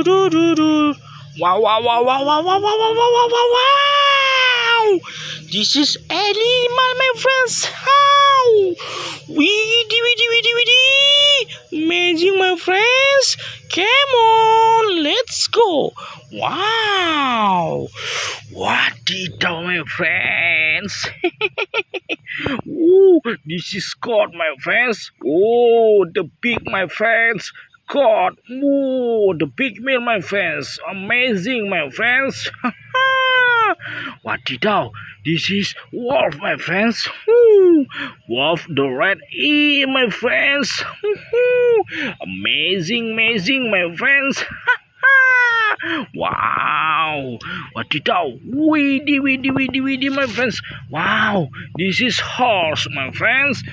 Wow, wow, wow, wow, wow, wow, wow, wow, wow, wow, wow. This is animal, my friends. How? Weedy. Amazing, my friends. Come on, let's go. Wow. What did my friends? Ooh, this is caught, my friends. Oh, the pig, my friends. Caught. Oh, the big meal, my friends. Amazing, my friends. What did this is wolf, my friends. Ooh, wolf the red E, my friends. Amazing, my friends. Wow, what did weedy, my friends. Wow, this is horse, my friends.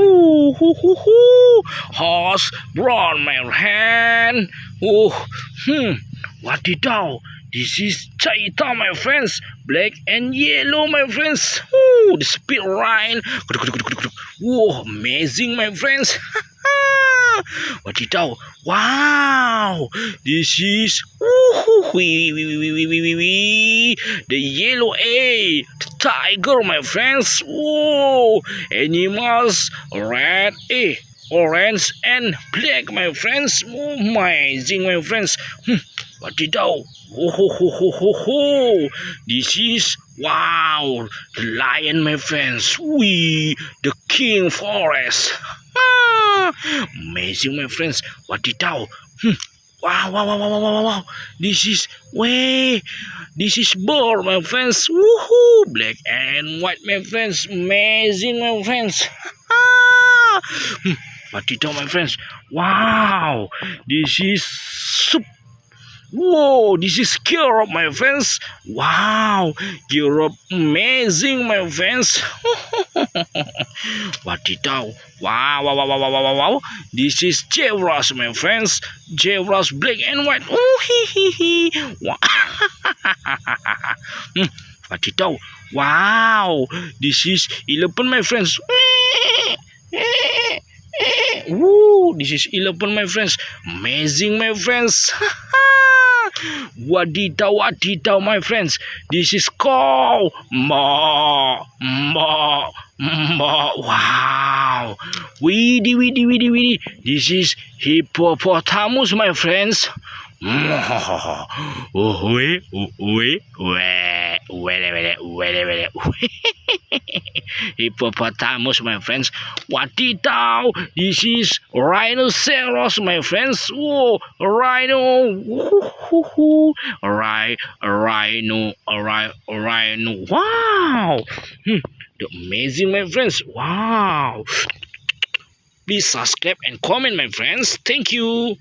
Ooh, horse brown, my hand. Oh, what did this is cheetah, my friends. Black and yellow, my friends. Ooh, the speed rhine. Whoa, amazing, my friends. What did wow, this is the yellow A, the tiger, my friends. Whoa, animals, red A, orange and black, my friends. Amazing, my friends. What did this is wow, the lion, my friends. The king forest. Amazing, my friends. What did wow. This is this is bird, my friends. Woohoo! Black and white, my friends. Amazing, my friends. What did my friends? Wow, this is soup. Whoa, this is Europe, my friends. Wow, Europe, amazing, my friends. What did wow. This is Jevras, my friends. Jevras, black and white. Wow. What did wow, this is 11, my friends. Woo, this is 11, my friends. Amazing, my friends. Wadita, my friends. This is cow. Wow. Weedy. This is hippopotamus, my friends. Hippopotamus, my friends. Watitau, this is rhinoceros, my friends. Oh, rhino. Rhino. Wow. Amazing, my friends. Wow. Please subscribe and comment, my friends. Thank you.